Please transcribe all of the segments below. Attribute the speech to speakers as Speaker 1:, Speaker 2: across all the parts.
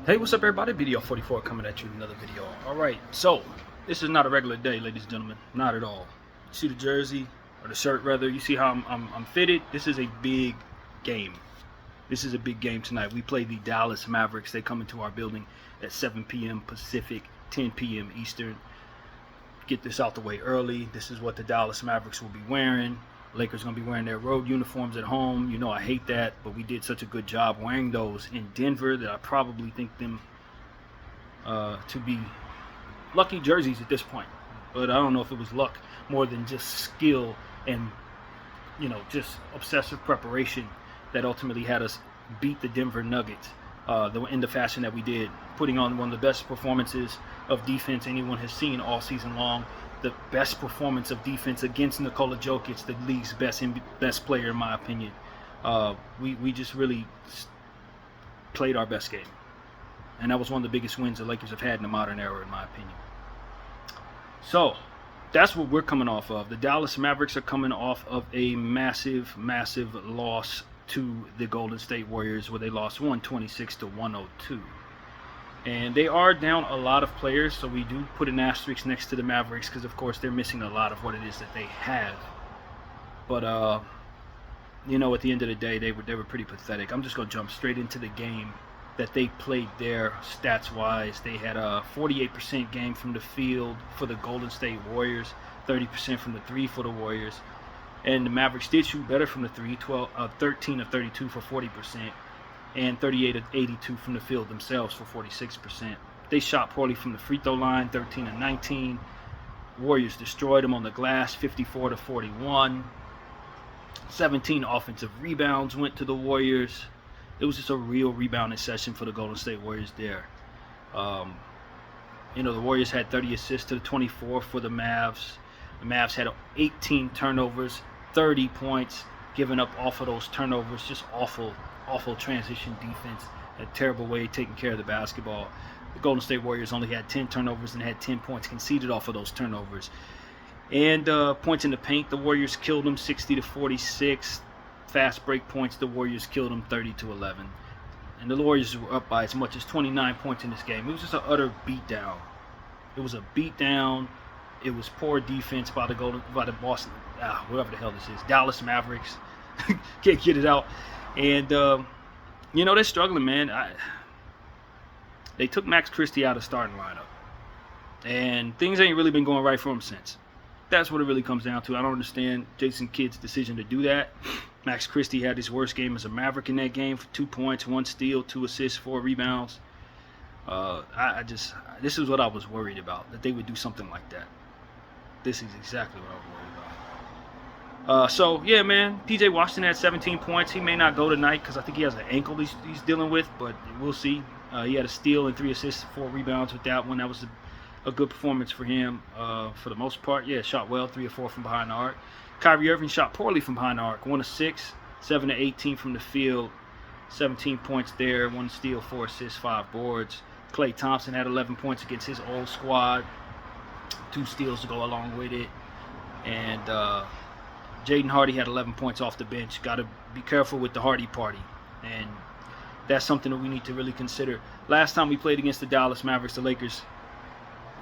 Speaker 1: Hey, what's up, everybody? BDO 44 coming at you with another video. All right, so this is not a regular day, ladies and gentlemen. Not at all. You see the jersey or the shirt, rather. You see how I'm fitted. This is a big game. This is a big game tonight. We play the Dallas Mavericks. They come into our building at 7 p.m. Pacific, 10 p.m. Eastern. Get this out the way early. This is what the Dallas Mavericks will be wearing. Lakers going to be wearing their road uniforms at home. You know I hate that, but we did such a good job wearing those in Denver that I probably think them to be lucky jerseys at this point. But I don't know if it was luck more than just skill and, just obsessive preparation that ultimately had us beat the Denver Nuggets in the fashion that we did, putting on one of the best performances of defense anyone has seen all season long. The best performance of defense against Nikola Jokic, the league's best player in my opinion. We just really played our best game, and that was one of the biggest wins the Lakers have had in the modern era, in my opinion. So that's what we're coming off of. The Dallas Mavericks are coming off of a massive loss to the Golden State Warriors, where they lost 126 to 102. And they are down a lot of players, so we do put an asterisk next to the Mavericks because, of course, they're missing a lot of what it is that they have. But, at the end of the day, they were pretty pathetic. I'm just going to jump straight into the game that they played there stats-wise. They had a 48% game from the field for the Golden State Warriors, 30% from the three for the Warriors. And the Mavericks did shoot better from the three, 13 of 32 for 40%. And 38 of 82 from the field themselves for 46%. They shot poorly from the free throw line, 13 of 19. Warriors destroyed them on the glass, 54 to 41. 17 offensive rebounds went to the Warriors. It was just a real rebounding session for the Golden State Warriors there. The Warriors had 30 assists to the 24 for the Mavs. The Mavs had 18 turnovers, 30 points given up off of those turnovers. Just awful transition defense, a terrible way of taking care of the basketball. The Golden State Warriors only had 10 turnovers and had 10 points conceded off of those turnovers. And points in the paint, the Warriors killed them 60 to 46. Fast break points, the Warriors killed them 30 to 11. And the Warriors were up by as much as 29 points in this game. It was just an utter beatdown. It was a beatdown. It was poor defense by the Boston, whatever the hell this is, Dallas Mavericks. Can't get it out. And, they're struggling, man. They took Max Christie out of starting lineup. And things ain't really been going right for him since. That's what it really comes down to. I don't understand Jason Kidd's decision to do that. Max Christie had his worst game as a Maverick in that game for 2 points, 1 steal, 2 assists, 4 rebounds. This is what I was worried about, that they would do something like that. This is exactly what I was worried about. Man, PJ Washington had 17 points. He may not go tonight because I think he has an ankle he's dealing with, but we'll see. He had a steal and 3 assists, 4 rebounds with that one. That was a good performance for him for the most part. Yeah, shot well, 3 or 4 from behind the arc. Kyrie Irving shot poorly from behind the arc, 1 of 6, 7 of 18 from the field, 17 points there, 1 steal, 4 assists, 5 boards. Klay Thompson had 11 points against his old squad, 2 steals to go along with it. And Jaden Hardy had 11 points off the bench. Got to be careful with the Hardy party. And that's something that we need to really consider. Last time we played against the Dallas Mavericks, the Lakers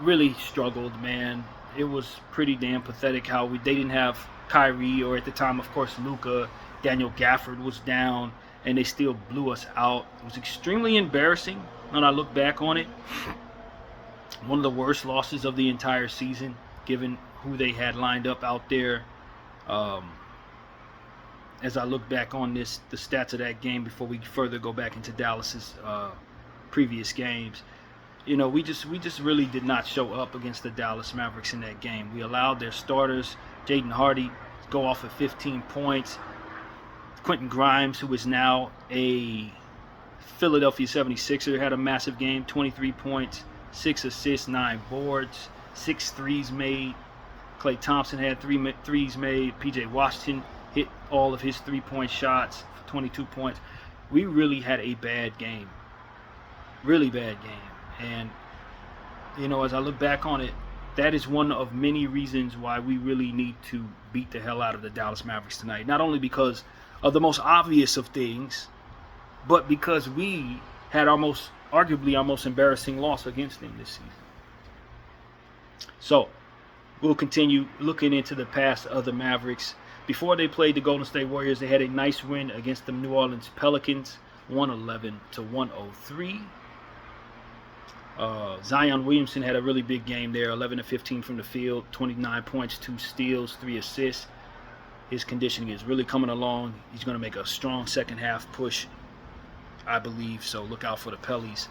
Speaker 1: really struggled, man. It was pretty damn pathetic how they didn't have Kyrie, or at the time, of course, Luka. Daniel Gafford was down, and they still blew us out. It was extremely embarrassing when I look back on it. One of the worst losses of the entire season, given who they had lined up out there. As I look back on the stats of that game before we further go back into Dallas's previous games, we just really did not show up against the Dallas Mavericks in that game. We allowed their starters, Jaden Hardy, to go off at 15 points. Quentin Grimes, who is now a Philadelphia 76er, had a massive game, 23 points, 6 assists, 9 boards, 6 threes made. Klay Thompson had 3 threes made. PJ Washington hit all of his 3-point shots for 22 points. We really had a bad game. Really bad game. And, as I look back on it, that is one of many reasons why we really need to beat the hell out of the Dallas Mavericks tonight. Not only because of the most obvious of things, but because we had our most arguably our most embarrassing loss against them this season. So we'll continue looking into the past of the Mavericks. Before they played the Golden State Warriors, they had a nice win against the New Orleans Pelicans, 111-103. Zion Williamson had a really big game there, 11 of 15 from the field, 29 points, 2 steals, 3 assists. His conditioning is really coming along. He's going to make a strong second half push, I believe, so look out for the Pellies.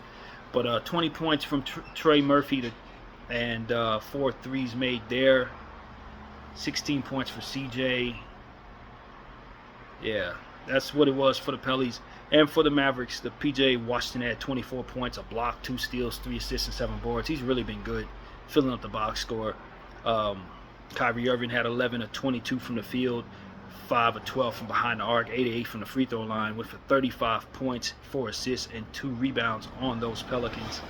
Speaker 1: But 20 points from Trey Murphy and 4 threes made there. 16 points for CJ. Yeah, that's what it was for the Pellies. And for the Mavericks, the PJ Washington had 24 points, a block, 2 steals, 3 assists, and 7 boards. He's really been good, filling up the box score. Kyrie Irving had 11 of 22 from the field, 5 of 12 from behind the arc, 8 of 8 from the free throw line, with 35 points, 4 assists, and 2 rebounds on those Pelicans.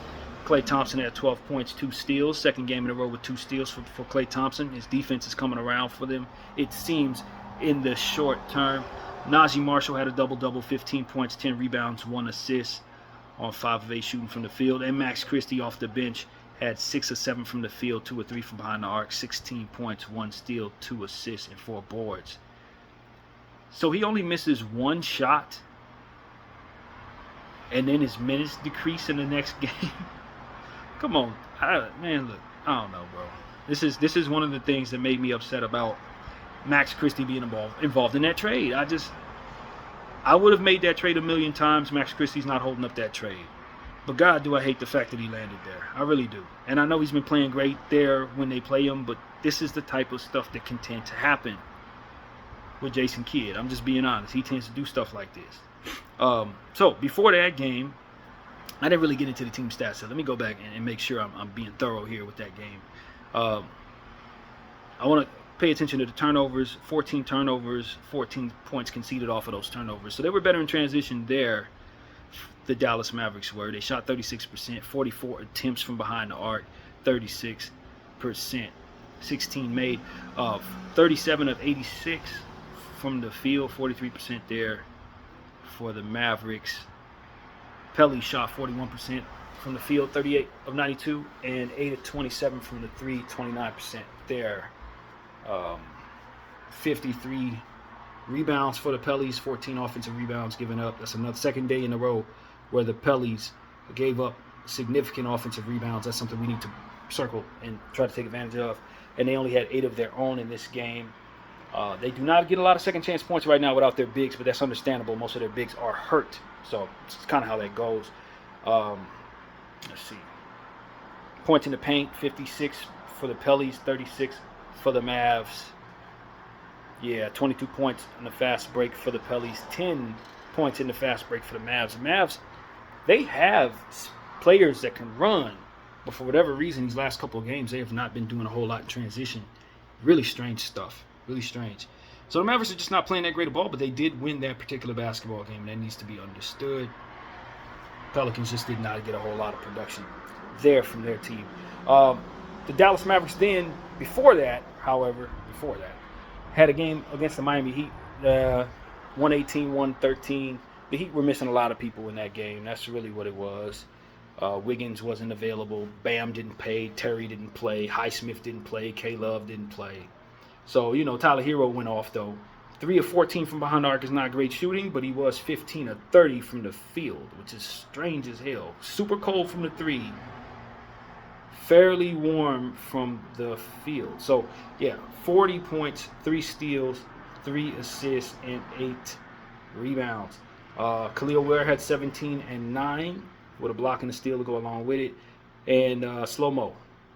Speaker 1: Klay Thompson had 12 points, 2 steals. Second game in a row with 2 steals for Klay Thompson. His defense is coming around for them, it seems, in the short term. Najee Marshall had a double-double, 15 points, 10 rebounds, 1 assist on 5 of 8 shooting from the field. And Max Christie off the bench had 6 of 7 from the field, 2 of 3 from behind the arc, 16 points, 1 steal, 2 assists, and 4 boards. So he only misses 1 shot, and then his minutes decrease in the next game. Come on, man, look, I don't know, bro. This is one of the things that made me upset about Max Christie being involved in that trade. I would have made that trade a million times. Max Christie's not holding up that trade. But God, do I hate the fact that he landed there. I really do. And I know he's been playing great there when they play him, but this is the type of stuff that can tend to happen with Jason Kidd. I'm just being honest. He tends to do stuff like this. So before that game, I didn't really get into the team stats. So let me go back and make sure I'm being thorough here with that game. I want to pay attention to the turnovers. 14 turnovers, 14 points conceded off of those turnovers. So they were better in transition there, the Dallas Mavericks were. They shot 36%, 44 attempts from behind the arc, 36%, 16 made, 37 of 86 from the field, 43% there for the Mavericks. Pelly shot 41% from the field, 38 of 92, and 8 of 27 from the 3, 29% there. 53 rebounds for the Pellies, 14 offensive rebounds given up. That's another second day in a row where the Pellies gave up significant offensive rebounds. That's something we need to circle and try to take advantage of. And they only had 8 of their own in this game. They do not get a lot of second chance points right now without their bigs, but that's understandable. Most of their bigs are hurt, so it's kind of how that goes. Let's see. Points in the paint, 56 for the Pellies, 36 for the Mavs. Yeah, 22 points in the fast break for the Pellies, 10 points in the fast break for the Mavs. The Mavs, they have players that can run, but for whatever reason, these last couple of games, they have not been doing a whole lot in transition. Really strange stuff. Really strange. So the Mavericks are just not playing that great a ball, but they did win that particular basketball game. That needs to be understood. Pelicans just did not get a whole lot of production there from their team. The Dallas Mavericks then, before that, had a game against the Miami Heat, 118-113. The Heat were missing a lot of people in that game. That's really what it was. Wiggins wasn't available. Bam didn't play. Terry didn't play. Highsmith didn't play. K-Love didn't play. So, Tyler Hero went off, though. 3 of 14 from behind the arc is not great shooting, but he was 15 of 30 from the field, which is strange as hell. Super cold from the 3. Fairly warm from the field. So, 40 points, 3 steals, 3 assists, and 8 rebounds. Khalil Ware had 17 and 9 with a block and a steal to go along with it. And Slow-Mo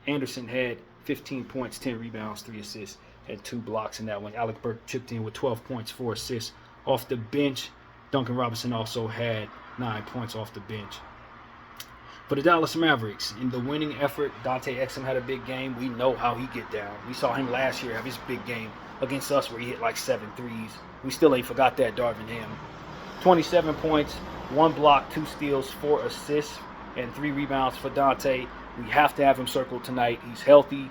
Speaker 1: Anderson had 15 points, 10 rebounds, 3 assists, and 2 blocks in that one. Alec Burke chipped in with 12 points, 4 assists off the bench. Duncan Robinson also had 9 points off the bench. For the Dallas Mavericks, in the winning effort, Dante Exum had a big game. We know how he get down. We saw him last year have his big game against us where he hit like 7 threes. We still ain't forgot that, Darvin Ham. 27 points, 1 block, 2 steals, 4 assists, and 3 rebounds for Dante. We have to have him circled tonight. He's healthy,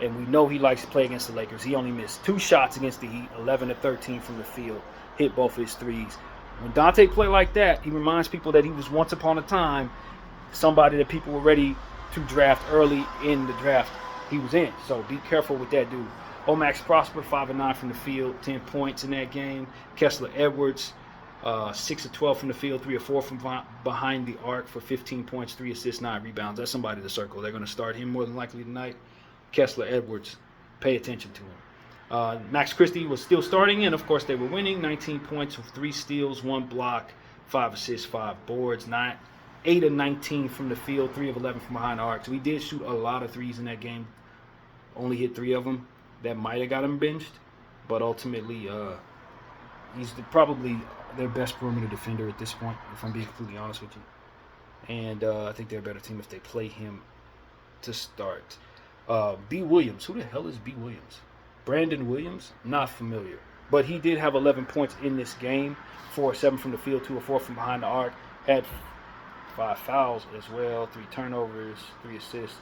Speaker 1: and we know he likes to play against the Lakers. He only missed 2 shots against the Heat, 11 of 13 from the field, hit both of his threes. When Dante play like that, he reminds people that he was once upon a time somebody that people were ready to draft early in the draft he was in. So be careful with that dude. Omax Prosper, 5 of 9 from the field, 10 points in that game. Kessler Edwards, 6 of 12 from the field, 3 of 4 from behind the arc for 15 points, 3 assists, 9 rebounds. That's somebody to circle. They're going to start him more than likely tonight. Kessler Edwards, pay attention to him. Max Christie was still starting, and of course they were winning. 19 points with 3 steals, 1 block, 5 assists, 5 boards. 8 of 19 from the field, 3 of 11 from behind the arc. So he did shoot a lot of threes in that game. Only hit 3 of them. That might have got him benched, but ultimately he's probably their best perimeter defender at this point, if I'm being completely honest with you. And I think they're a better team if they play him to start. B. Williams. Who the hell is B. Williams? Brandon Williams? Not familiar. But he did have 11 points in this game. 4 of 7 from the field, 2 of 4 from behind the arc. Had 5 fouls as well, 3 turnovers, 3 assists.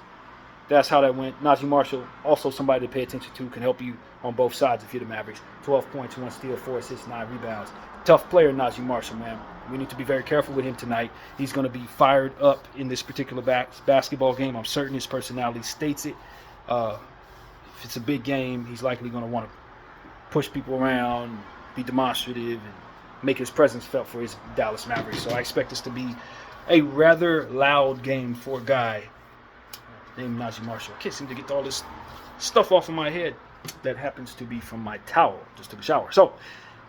Speaker 1: That's how that went. Najee Marshall, also somebody to pay attention to, can help you on both sides if you're the Mavericks. 12 points, 1 steal, 4 assists, 9 rebounds. Tough player, Najee Marshall, man. We need to be very careful with him tonight. He's going to be fired up in this particular basketball game. I'm certain his personality states it. If it's a big game, he's likely going to want to push people around, be demonstrative, and make his presence felt for his Dallas Mavericks. So I expect this to be a rather loud game for a guy named Najee Marshall. I can't seem to get all this stuff off of my head that happens to be from my towel. Just took a shower. So,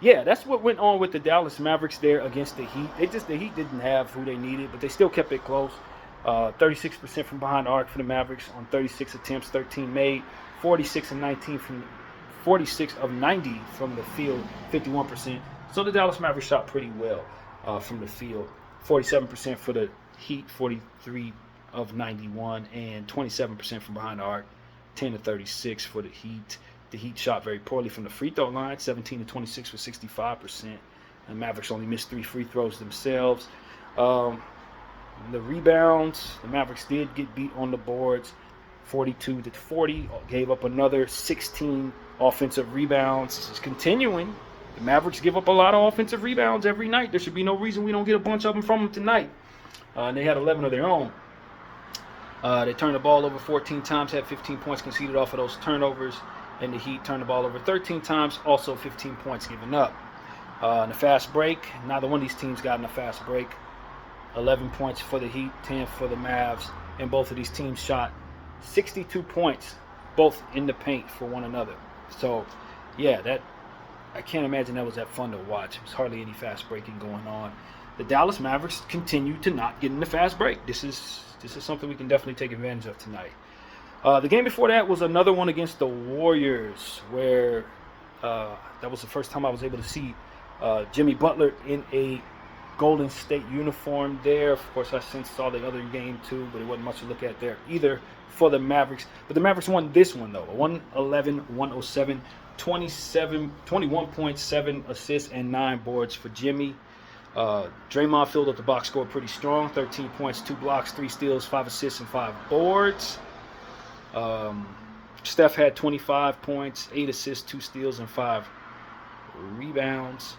Speaker 1: yeah, that's what went on with the Dallas Mavericks there against the Heat. The Heat didn't have who they needed, but they still kept it close. 36% from behind the arc for the Mavericks on 36 attempts, 13 made, 46 of 90 from the field, 51%. So the Dallas Mavericks shot pretty well from the field. 47% for the Heat, 43 of 91, and 27% from behind the arc, 10 to 36 for the Heat. The Heat shot very poorly from the free throw line, 17 to 26 for 65%. And Mavericks only missed 3 free throws themselves. The rebounds, the Mavericks did get beat on the boards, 42 to 40. Gave up another 16 offensive rebounds. This is continuing. The Mavericks give up a lot of offensive rebounds every night. There should be no reason we don't get a bunch of them from them tonight. And they had 11 of their own. They turned the ball over 14 times, had 15 points conceded off of those turnovers. And the Heat turned the ball over 13 times, also 15 points given up. In the fast break, neither one of these teams got in a fast break. 11 points for the Heat, 10 for the Mavs. And both of these teams shot 62 points, both in the paint for one another. So, yeah, I can't imagine that was that fun to watch. There's hardly any fast breaking going on. The Dallas Mavericks continue to not get in the fast break. This is something we can definitely take advantage of tonight. The game before that was another one against the Warriors, where that was the first time I was able to see Jimmy Butler in a Golden State uniform there. Of course, I since saw the other game too, but it wasn't much to look at there either for the Mavericks. But the Mavericks won this one, though. 111-107, 21 points, 7 assists, and 9 boards for Jimmy. Draymond filled up the box score pretty strong. 13 points, 2 blocks, 3 steals, 5 assists, and 5 boards. Steph had 25 points, 8 assists, 2 steals, and 5 rebounds.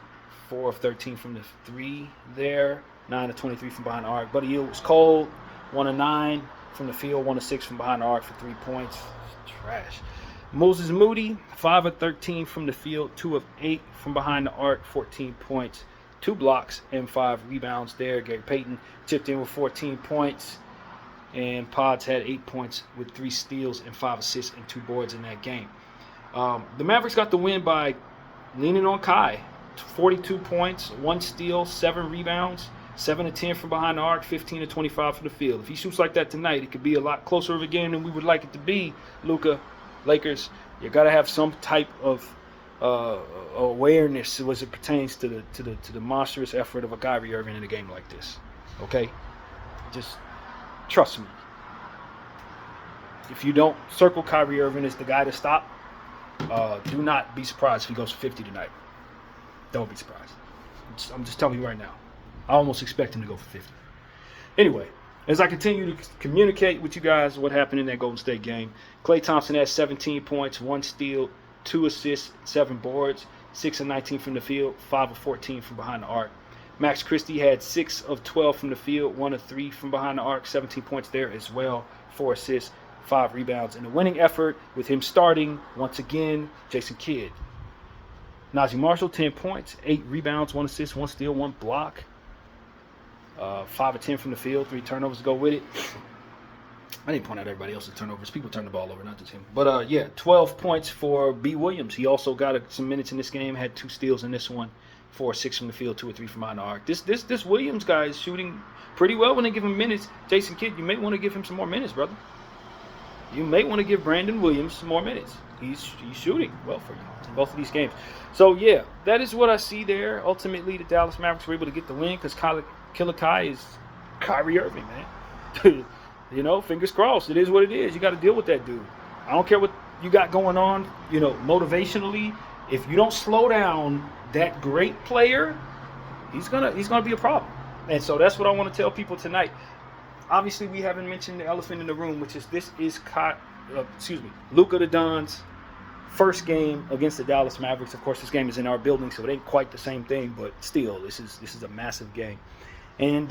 Speaker 1: 4 of 13 from the 3 there. 9 of 23 from behind the arc. Buddy Hield was cold. 1 of 9 from the field. 1 of 6 from behind the arc for 3 points. Trash. Moses Moody, 5 of 13 from the field. 2 of 8 from behind the arc. 14 points. 2 blocks and 5 rebounds there. Gary Payton chipped in with 14 points. And Pods had 8 points with 3 steals and 5 assists and 2 boards in that game. The Mavericks got the win by leaning on Kai. 42 points, 1 steal, 7 rebounds, 7 of 10 from behind the arc, 15 of 25 from the field. If he shoots like that tonight, it could be a lot closer of a game than we would like it to be. Luka, Lakers, you got to have some type of awareness as it pertains to the monstrous effort of a Kyrie Irving in a game like this. Okay, just trust me. If you don't circle Kyrie Irving as the guy to stop, do not be surprised if he goes for 50 tonight. Don't be surprised. I'm just telling you right now. I almost expect him to go for 50. Anyway, as I continue to communicate with you guys what happened in that Golden State game, Klay Thompson had 17 points, 1 steal, 2 assists, 7 boards, 6 of 19 from the field, 5 of 14 from behind the arc. Max Christie had 6 of 12 from the field, 1 of 3 from behind the arc, 17 points there as well, 4 assists, 5 rebounds. In the winning effort, with him starting, once again, Jason Kidd. Najee Marshall, 10 points, 8 rebounds, 1 assist, 1 steal, 1 block. 5 of 10 from the field, 3 turnovers to go with it. I didn't point out everybody else's turnovers. People turn the ball over, not just him. But, 12 points for B. Williams. He also got some minutes in this game, had 2 steals in this one, 4 or 6 from the field, 2 or 3 from behind the arc. This Williams guy is shooting pretty well when they give him minutes. Jason Kidd, you may want to give him some more minutes, brother. You may want to give Brandon Williams some more minutes. He's shooting well for you in both of these games. So, yeah, that is what I see there. Ultimately, the Dallas Mavericks were able to get the win because Killer Kai is Kyrie Irving, man. You know, fingers crossed. It is what it is. You got to deal with that dude. I don't care what you got going on, you know, motivationally. If you don't slow down that great player, he's gonna be a problem. And so that's what I want to tell people tonight. Obviously, we haven't mentioned the elephant in the room, which is Luka the Don's first game against the Dallas Mavericks. Of course, this game is in our building, so it ain't quite the same thing, but still, this is a massive game. And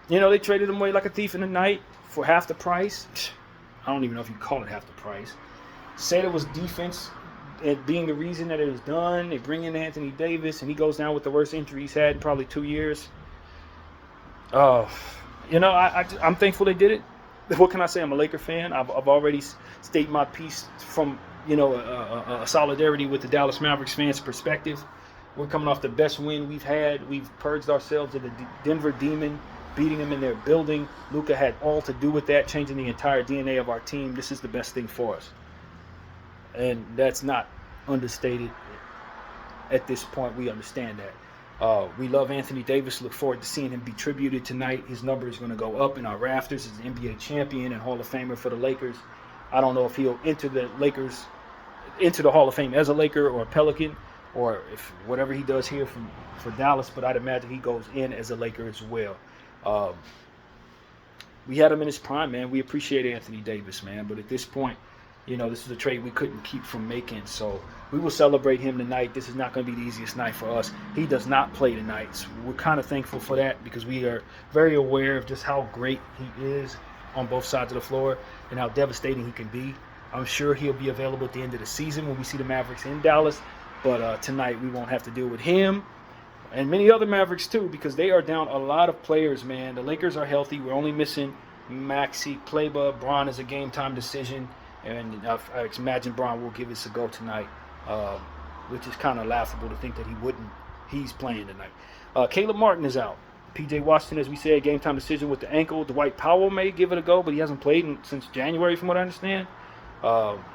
Speaker 1: you know, they traded him away like a thief in the night for half the price. I don't even know if you call it half the price. Said it was defense being the reason that it was done. They bring in Anthony Davis, and he goes down with the worst injury he's had in probably 2 years. You know, I'm thankful they did it. What can I say? I'm a Laker fan. I've already stated my piece from, you know, a solidarity with the Dallas Mavericks fans' perspective. We're coming off the best win we've had. We've purged ourselves of the Denver Demon, beating them in their building. Luka had all to do with that, changing the entire DNA of our team. This is the best thing for us. And that's not understated. At this point, we understand that. We love Anthony Davis. Look forward to seeing him be tributed tonight. His number is going to go up in our rafters as an NBA champion and Hall of Famer for the Lakers. I don't know if he'll enter the Hall of Fame as a Laker or a Pelican, or if whatever he does here for Dallas, but I'd imagine he goes in as a Laker as well. We had him in his prime, man. We appreciate Anthony Davis, man. But at this point, you know, this is a trade we couldn't keep from making. So we will celebrate him tonight. This is not going to be the easiest night for us. He does not play tonight. So we're kind of thankful for that because we are very aware of just how great he is on both sides of the floor and how devastating he can be. I'm sure he'll be available at the end of the season when we see the Mavericks in Dallas. But tonight we won't have to deal with him. And many other Mavericks, too, because they are down a lot of players, man. The Lakers are healthy. We're only missing Maxey, Kleba. Bron is a game-time decision. And I imagine Bron will give us a go tonight, which is kind of laughable to think that he wouldn't. He's playing tonight. Caleb Martin is out. P.J. Washington, as we said, game-time decision with the ankle. Dwight Powell may give it a go, but he hasn't played since January, from what I understand.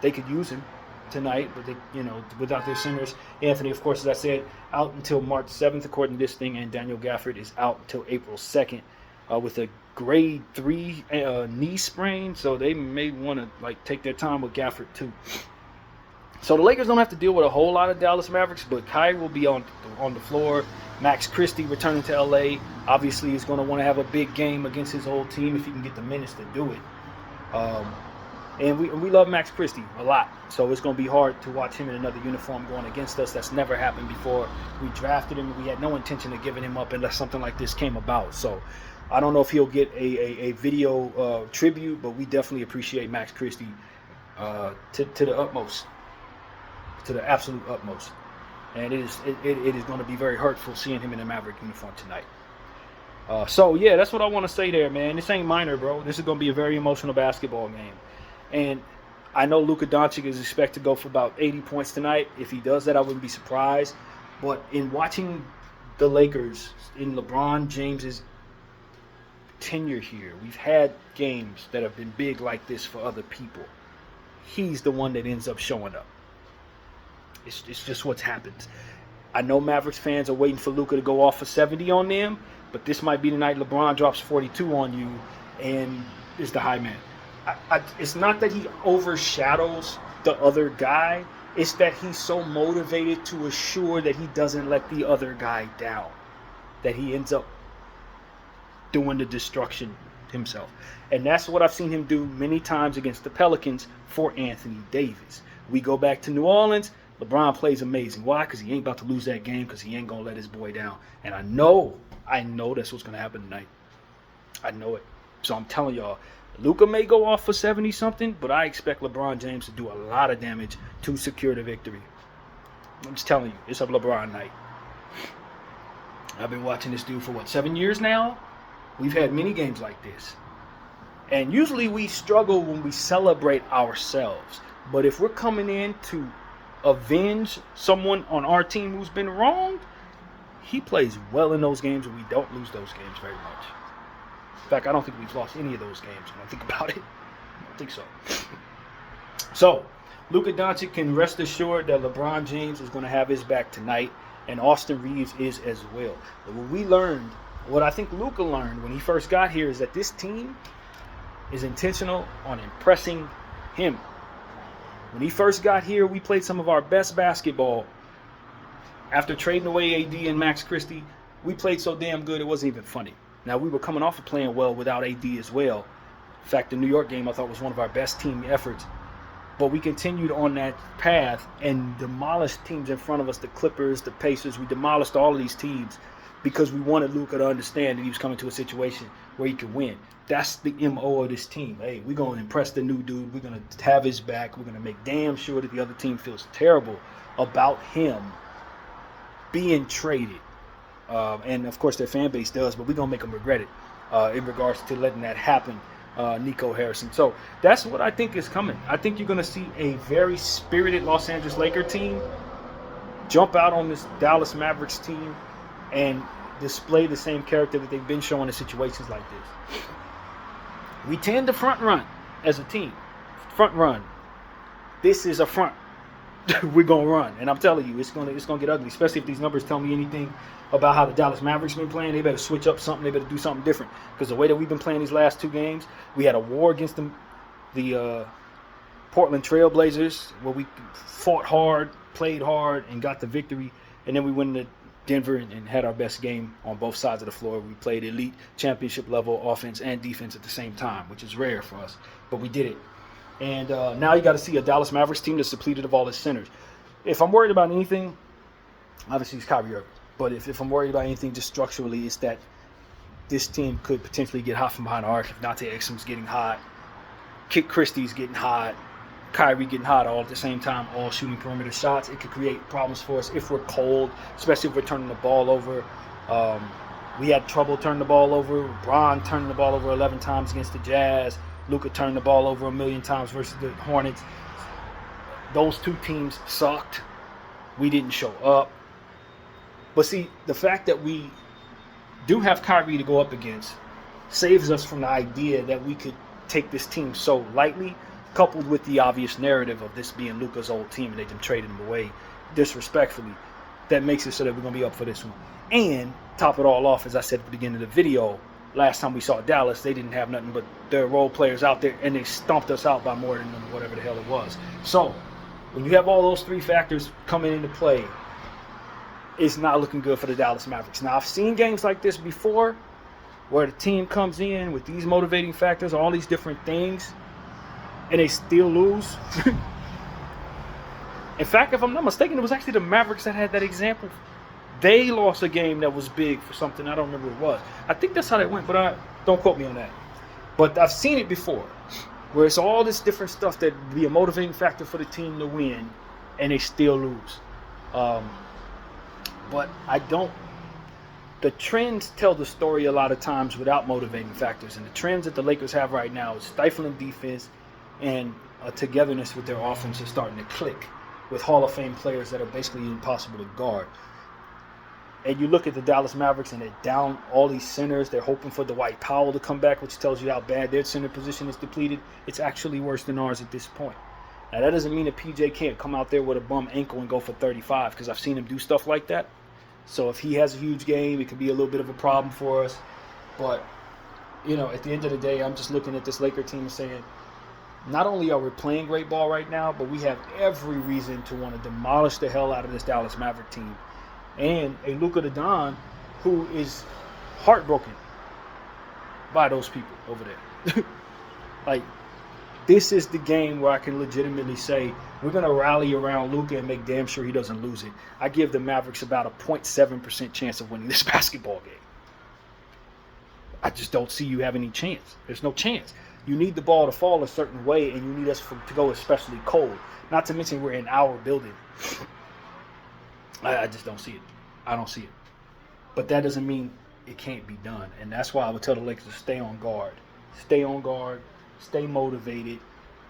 Speaker 1: They could use him tonight, but they, you know, without their centers. Anthony, of course, as I said, out until March 7th, according to this thing, and Daniel Gafford is out until April 2nd with a grade 3 knee sprain, so they may want to take their time with Gafford too. So the Lakers don't have to deal with a whole lot of Dallas Mavericks, but Kai will be on the floor. Max Christie returning to LA, obviously is going to want to have a big game against his old team if he can get the minutes to do it. And we love Max Christie a lot, so it's going to be hard to watch him in another uniform going against us. That's never happened before. We drafted him. We had no intention of giving him up unless something like this came about. So I don't know if he'll get a video tribute, but we definitely appreciate Max Christie to the utmost, to the absolute utmost. And it is going to be very hurtful seeing him in a Maverick uniform tonight. So, yeah, that's what I want to say there, man. This ain't minor, bro. This is going to be a very emotional basketball game. And I know Luka Doncic is expected to go for about 80 points tonight. If he does that, I wouldn't be surprised. But in watching the Lakers, in LeBron James's tenure here, we've had games that have been big like this for other people. He's the one that ends up showing up. It's just what's happened. I know Mavericks fans are waiting for Luka to go off for 70 on them, but this might be the night LeBron drops 42 on you and is the high man. It's not that he overshadows the other guy. It's that he's so motivated to assure that he doesn't let the other guy down, that he ends up doing the destruction himself. And that's what I've seen him do many times against the Pelicans for Anthony Davis. We go back to New Orleans. LeBron plays amazing. Why? Because he ain't about to lose that game, because he ain't going to let his boy down. And I know that's what's going to happen tonight. I know it. So I'm telling y'all, Luka may go off for 70-something, but I expect LeBron James to do a lot of damage to secure the victory. I'm just telling you, it's a LeBron night. I've been watching this dude for, 7 years now? We've had many games like this. And usually we struggle when we celebrate ourselves. But if we're coming in to avenge someone on our team who's been wronged, he plays well in those games, and we don't lose those games very much. In fact, I don't think we've lost any of those games when I think about it. I don't think so. So, Luka Doncic can rest assured that LeBron James is going to have his back tonight, and Austin Reeves is as well. But what I think Luka learned when he first got here is that this team is intentional on impressing him. When he first got here, we played some of our best basketball. After trading away AD and Max Christie, we played so damn good it wasn't even funny. Now, we were coming off of playing well without AD as well. In fact, the New York game I thought was one of our best team efforts. But we continued on that path and demolished teams in front of us, the Clippers, the Pacers. We demolished all of these teams because we wanted Luka to understand that he was coming to a situation where he could win. That's the MO of this team. Hey, we're going to impress the new dude. We're going to have his back. We're going to make damn sure that the other team feels terrible about him being traded. And, of course, their fan base does, but we're going to make them regret it in regards to letting that happen, Nico Harrison. So that's what I think is coming. I think you're going to see a very spirited Los Angeles Lakers team jump out on this Dallas Mavericks team and display the same character that they've been showing in situations like this. We tend to front run as a team. Front run. This is a front. We're going to run. And I'm telling you, it's going to get ugly, especially if these numbers tell me anything about how the Dallas Mavericks been playing. They better switch up something. They better do something different. Because the way that we've been playing these last two games, we had a war against the Portland Trail Blazers where we fought hard, played hard, and got the victory. And then we went into Denver and had our best game on both sides of the floor. We played elite championship level offense and defense at the same time, which is rare for us. But we did it. And now you got to see a Dallas Mavericks team that's depleted of all its centers. If I'm worried about anything, obviously it's Kyrie Irving. But if I'm worried about anything just structurally, it's that this team could potentially get hot from behind the arc. If Dante Exum's getting hot, Kit Christie's getting hot, Kyrie getting hot all at the same time, all shooting perimeter shots, it could create problems for us if we're cold, especially if we're turning the ball over. We had trouble turning the ball over. Bron turning the ball over 11 times against the Jazz. Luka turned the ball over 1,000,000 times versus the Hornets. Those two teams sucked. We didn't show up. But see, the fact that we do have Kyrie to go up against saves us from the idea that we could take this team so lightly, coupled with the obvious narrative of this being Luka's old team and they just traded him away disrespectfully. That makes it so that we're going to be up for this one. And top it all off, as I said at the beginning of the video, last time we saw Dallas, they didn't have nothing but their role players out there, and they stomped us out by more than whatever the hell it was. So, when you have all those three factors coming into play, it's not looking good for the Dallas Mavericks. Now, I've seen games like this before, where the team comes in with these motivating factors, all these different things, and they still lose. In fact, if I'm not mistaken, it was actually the Mavericks that had that example. They lost a game that was big for something. I don't remember what it was. I think that's how that went, but don't quote me on that. But I've seen it before, where it's all this different stuff that would be a motivating factor for the team to win, and they still lose. But I don't. The trends tell the story a lot of times without motivating factors, and the trends that the Lakers have right now is stifling defense and a togetherness with their offense is starting to click with Hall of Fame players that are basically impossible to guard. And you look at the Dallas Mavericks and they're down all these centers. They're hoping for Dwight Powell to come back, which tells you how bad their center position is depleted. It's actually worse than ours at this point. Now, that doesn't mean that PJ can't come out there with a bum ankle and go for 35, because I've seen him do stuff like that. So if he has a huge game, it could be a little bit of a problem for us. But, you know, at the end of the day, I'm just looking at this Laker team and saying, not only are we playing great ball right now, but we have every reason to want to demolish the hell out of this Dallas Maverick team. And a Luka Doncic who is heartbroken by those people over there. Like, This is the game where I can legitimately say we're going to rally around Luka and make damn sure he doesn't lose it. I give the Mavericks about a 0.7% chance of winning this basketball game. I just don't see you having any chance. There's no chance. You need the ball to fall a certain way, and you need us to go especially cold. Not to mention we're in our building. I just don't see it. I don't see it. But that doesn't mean it can't be done. And that's why I would tell the Lakers to stay on guard. Stay on guard. Stay motivated.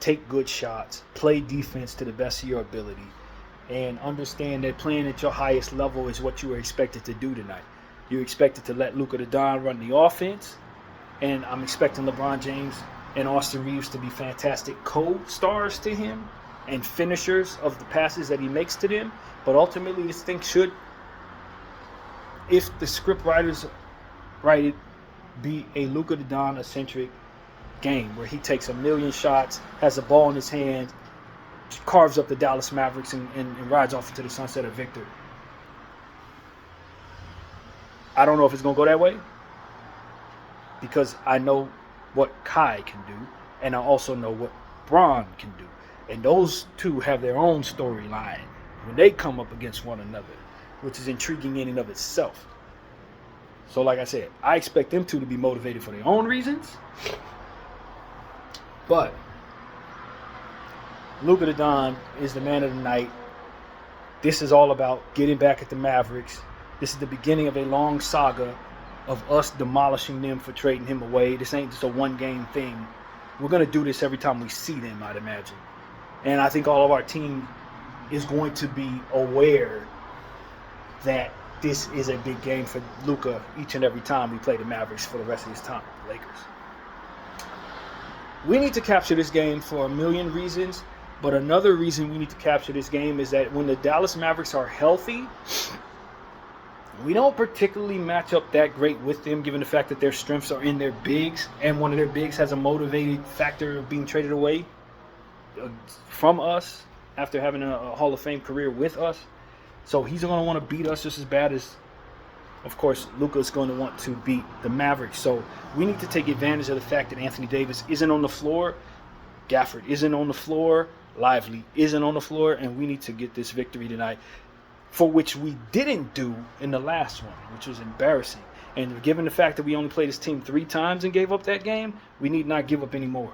Speaker 1: Take good shots. Play defense to the best of your ability. And understand that playing at your highest level is what you are expected to do tonight. You're expected to let Luka the Don run the offense. And I'm expecting LeBron James and Austin Reeves to be fantastic co-stars to him and finishers of the passes that he makes to them. But ultimately, this thing should, if the script writers write it, be a Luka the Don-centric game where he takes a million shots, has the ball in his hand, carves up the Dallas Mavericks, and rides off into the sunset a victor. I don't know if it's going to go that way because I know what Kai can do, and I also know what Bron can do. And those two have their own storyline when they come up against one another, which is intriguing in and of itself. So like I said, I expect them two to be motivated for their own reasons. But Luka the Don is the man of the night. This is all about getting back at the Mavericks. This is the beginning of a long saga of us demolishing them for trading him away. This ain't just a one-game thing. We're going to do this every time we see them, I'd imagine. And I think all of our team is going to be aware that this is a big game for Luka each and every time we play the Mavericks for the rest of his time, the Lakers. We need to capture this game for a million reasons, but another reason we need to capture this game is that when the Dallas Mavericks are healthy, we don't particularly match up that great with them, given the fact that their strengths are in their bigs, and one of their bigs has a motivated factor of being traded away from us after having a Hall of Fame career with us. So he's going to want to beat us just as bad as, of course, Luka's going to want to beat the Mavericks. So we need to take advantage of the fact that Anthony Davis isn't on the floor, Gafford isn't on the floor, Lively isn't on the floor, and we need to get this victory tonight, for which we didn't do in the last one, which was embarrassing. And given the fact that we only played this team 3 times and gave up that game, we need not give up any more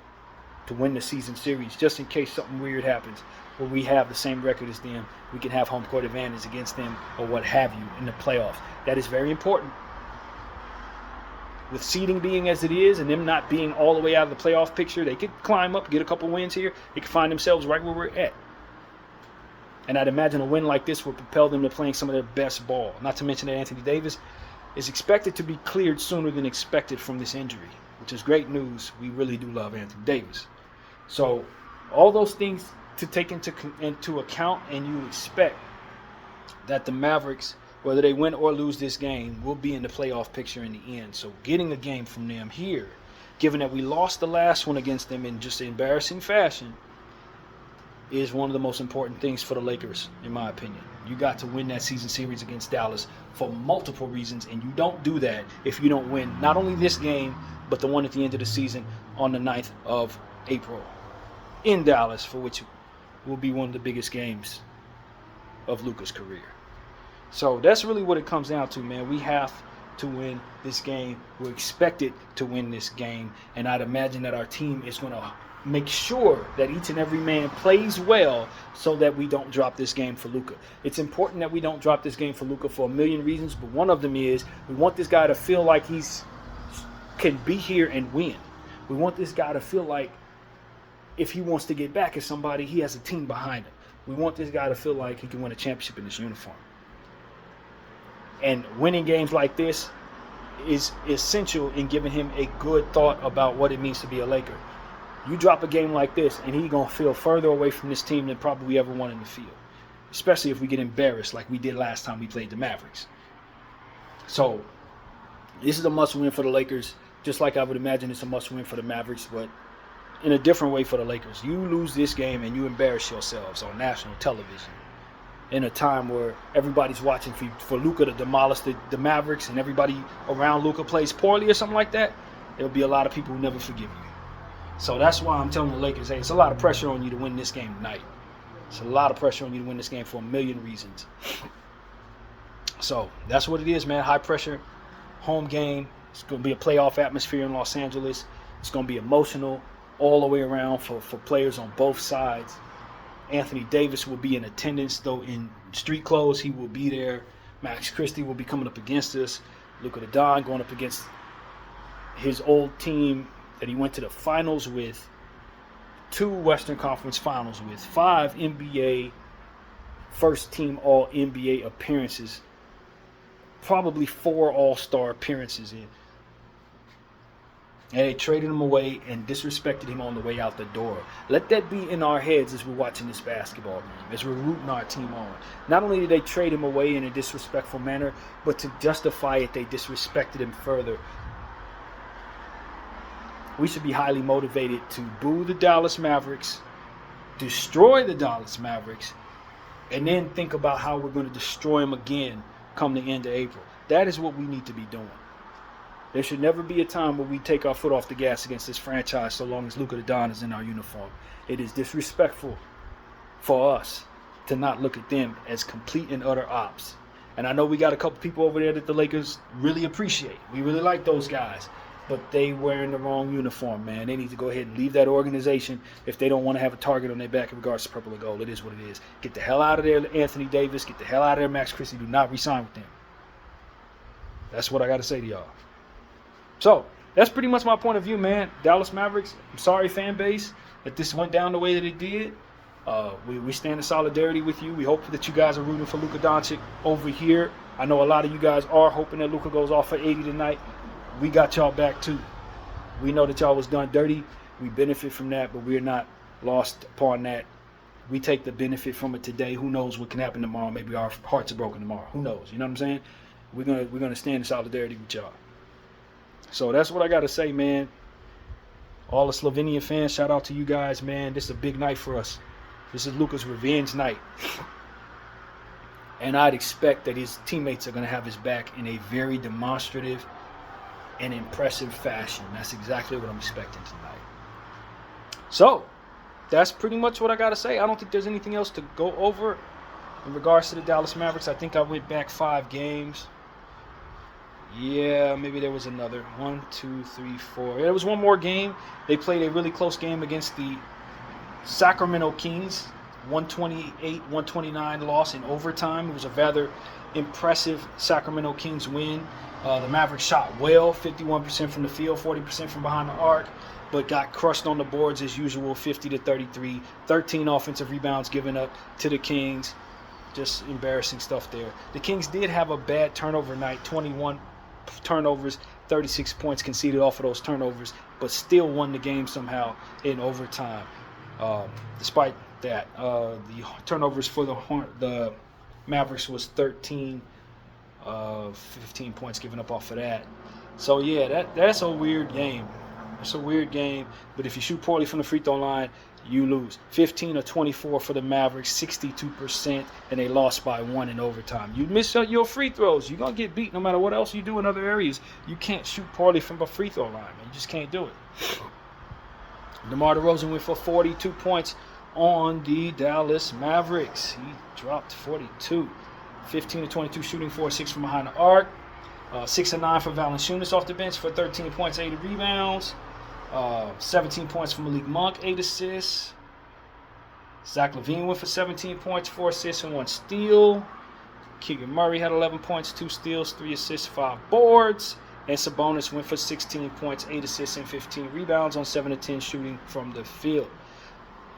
Speaker 1: to win the season series, just in case something weird happens where we have the same record as them. We can have home court advantage against them or what have you in the playoffs. That is very important. With seeding being as it is and them not being all the way out of the playoff picture, they could climb up, get a couple wins here. They could find themselves right where we're at. And I'd imagine a win like this would propel them to playing some of their best ball. Not to mention that Anthony Davis is expected to be cleared sooner than expected from this injury, which is great news. We really do love Anthony Davis. So all those things to take into account, and you expect that the Mavericks, whether they win or lose this game, will be in the playoff picture in the end. So getting a game from them here, given that we lost the last one against them in just embarrassing fashion, is one of the most important things for the Lakers, in my opinion. You got to win that season series against Dallas for multiple reasons, and you don't do that if you don't win not only this game, but the one at the end of the season on the 9th of April in Dallas, for which will be one of the biggest games of Luka's career. So that's really what it comes down to, man. We have to win this game. We're expected to win this game, and I'd imagine that our team is going to make sure that each and every man plays well so that we don't drop this game for Luka. It's important that we don't drop this game for Luka for a million reasons, but one of them is we want this guy to feel like he's can be here and win. We want this guy to feel like if he wants to get back at somebody, he has a team behind him. We want this guy to feel like he can win a championship in this uniform. And winning games like this is essential in giving him a good thought about what it means to be a Laker. You drop a game like this, and he's going to feel further away from this team than probably ever won in the field, especially if we get embarrassed like we did last time we played the Mavericks. So this is a must-win for the Lakers, just like I would imagine it's a must-win for the Mavericks, but in a different way for the Lakers. You lose this game, and you embarrass yourselves on national television in a time where everybody's watching for Luka to demolish the Mavericks, and everybody around Luka plays poorly or something like that. There'll be a lot of people who never forgive you. So that's why I'm telling the Lakers, hey, it's a lot of pressure on you to win this game tonight. It's a lot of pressure on you to win this game for a million reasons. So that's what it is, man. High pressure, home game. It's going to be a playoff atmosphere in Los Angeles. It's going to be emotional all the way around for players on both sides. Anthony Davis will be in attendance, though in street clothes. He will be there. Max Christie will be coming up against us. Luka Doncic going up against his old team that he went to the finals with, 2 Western Conference finals with, 5 NBA first team all NBA appearances, probably 4 all-star appearances in. And they traded him away and disrespected him on the way out the door. Let that be in our heads as we're watching this basketball game, as we're rooting our team on. Not only did they trade him away in a disrespectful manner, but to justify it, they disrespected him further. We should be highly motivated to boo the Dallas Mavericks, destroy the Dallas Mavericks, and then think about how we're going to destroy them again come the end of April. That is what we need to be doing. There should never be a time where we take our foot off the gas against this franchise so long as Luka Doncic is in our uniform. It is disrespectful for us to not look at them as complete and utter ops. And I know we got a couple people over there that the Lakers really appreciate. We really like those guys. But they wearing the wrong uniform, man. They need to go ahead and leave that organization if they don't want to have a target on their back in regards to purple and gold. It is what it is. Get the hell out of there, Anthony Davis. Get the hell out of there, Max Christie. Do not re-sign with them. That's what I got to say to y'all. So, that's pretty much my point of view, man. Dallas Mavericks, I'm sorry, fan base, that this went down the way that it did. We stand in solidarity with you. We hope that you guys are rooting for Luka Doncic over here. I know a lot of you guys are hoping that Luka goes off for 80 tonight. We got y'all back, too. We know that y'all was done dirty. We benefit from that, but we're not lost upon that. We take the benefit from it today. Who knows what can happen tomorrow? Maybe our hearts are broken tomorrow. Who knows? You know what I'm saying? We're gonna stand in solidarity with y'all. So that's what I got to say, man. All the Slovenian fans, shout out to you guys, man. This is a big night for us. This is Luka's revenge night. And I'd expect that his teammates are going to have his back in a very demonstrative and impressive fashion. That's exactly what I'm expecting tonight. So, that's pretty much what I got to say. I don't think there's anything else to go over in regards to the Dallas Mavericks. I think I went back 5 games. Yeah, maybe there was another 1, 2, 3, 4. There was one more game. They played a really close game against the Sacramento Kings. 128-129 loss in overtime. It was a rather impressive Sacramento Kings win. The Mavericks shot well, 51% from the field, 40% from behind the arc, but got crushed on the boards as usual, 50-33. 13 offensive rebounds given up to the Kings. Just embarrassing stuff there. The Kings did have a bad turnover night, 21 turnovers, 36 points conceded off of those turnovers, but still won the game somehow in overtime. Despite that, the turnovers for the Mavericks was 13, 15 points given up off of that. So yeah, that's a weird game. It's a weird game, but if you shoot poorly from the free throw line, you lose. 15 of 24 for the Mavericks, 62%, and they lost by 1 in overtime. You miss your free throws, you're going to get beat no matter what else you do in other areas. You can't shoot poorly from a free throw line, man. You just can't do it. DeMar DeRozan went for 42 points on the Dallas Mavericks. He dropped 42. 15 of 22 shooting, 4 of 6 from behind the arc. 6 of 9 for Valanciunas off the bench for 13 points, 8 rebounds. 17 points from Malik Monk, 8 assists. Zach LaVine went for 17 points, 4 assists, and 1 steal. Keegan Murray had 11 points, 2 steals, 3 assists, 5 boards. And Sabonis went for 16 points, 8 assists, and 15 rebounds on 7 of 10 shooting from the field.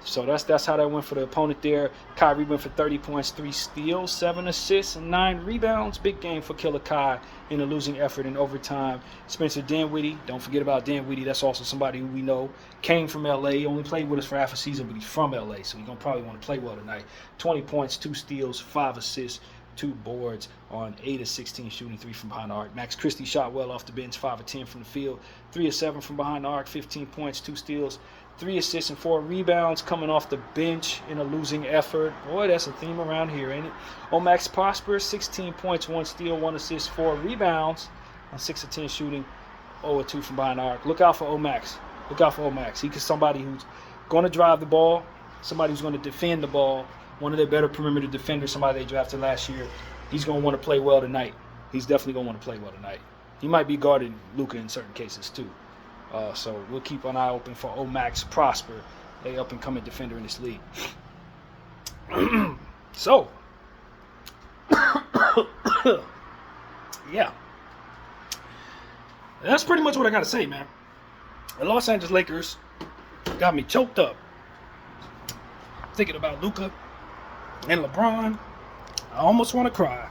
Speaker 1: So that's how that went for the opponent there. Kyrie went for 30 points, 3 steals, 7 assists, and 9 rebounds. Big game for Killer Kai in a losing effort in overtime. Spencer Dinwiddie, don't forget about Dinwiddie. That's also somebody who we know came from L.A. Only played with us for half a season, but he's from L.A., so he's going to probably want to play well tonight. 20 points, 2 steals, 5 assists, 2 boards on 8 of 16 shooting, 3 from behind the arc. Max Christie shot well off the bench, 5 of 10 from the field, 3 of 7 from behind the arc, 15 points, 2 steals, 3 assists and 4 rebounds coming off the bench in a losing effort. Boy, that's a theme around here, ain't it? Omax Prosper, 16 points, 1 steal, 1 assist, 4 rebounds on 6 of 10 shooting, 0 of 2 from behind the arc. Look out for Omax. Look out for Max. He's somebody who's going to drive the ball, somebody who's going to defend the ball, one of their better perimeter defenders, somebody they drafted last year. He's going to want to play well tonight. He's definitely going to want to play well tonight. He might be guarding Luka in certain cases too. So we'll keep an eye open for Max Prosper, a up-and-coming defender in this league. So, yeah. That's pretty much what I got to say, man. The Los Angeles Lakers got me choked up thinking about Luka and LeBron. I almost want to cry.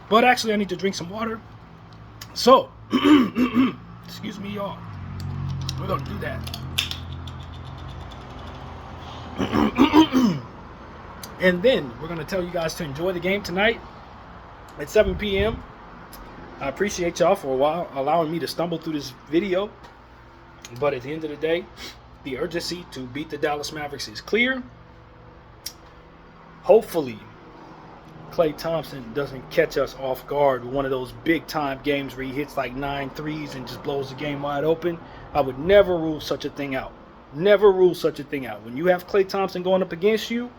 Speaker 1: But actually, I need to drink some water. So, excuse me, y'all. We're going to do that. And then we're going to tell you guys to enjoy the game tonight at 7 p.m. I appreciate y'all for a while allowing me to stumble through this video. But at the end of the day, the urgency to beat the Dallas Mavericks is clear. Hopefully, Klay Thompson doesn't catch us off guard with one of those big-time games where he hits like 9 threes and just blows the game wide open. I would never rule such a thing out. Never rule such a thing out. When you have Klay Thompson going up against you,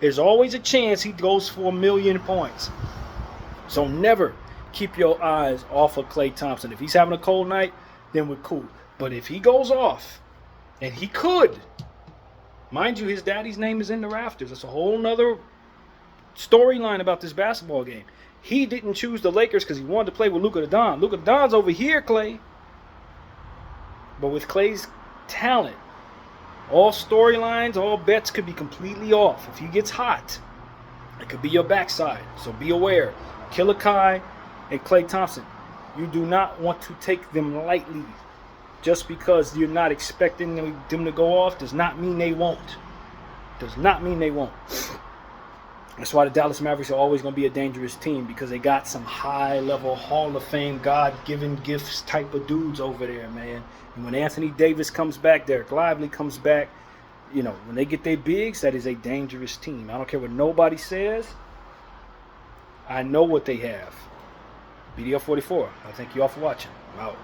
Speaker 1: there's always a chance he goes for 1,000,000 points. So never keep your eyes off of Klay Thompson. If he's having a cold night, then we're cool. But if he goes off, and he could, mind you, his daddy's name is in the rafters. That's a whole nother storyline about this basketball game. He didn't choose the Lakers because he wanted to play with Luka Don. Luka Don's over here, Klay. But with Klay's talent, all storylines, all bets could be completely off. If he gets hot, it could be your backside. So be aware. Killer Kai and Klay Thompson, you do not want to take them lightly. Just because you're not expecting them to go off does not mean they won't. Does not mean they won't. That's why the Dallas Mavericks are always going to be a dangerous team, because they got some high-level Hall of Fame, God-given gifts type of dudes over there, man. And when Anthony Davis comes back, Derek Lively comes back, you know, when they get their bigs, that is a dangerous team. I don't care what nobody says. I know what they have. BDL 44. I thank you all for watching. I'm out.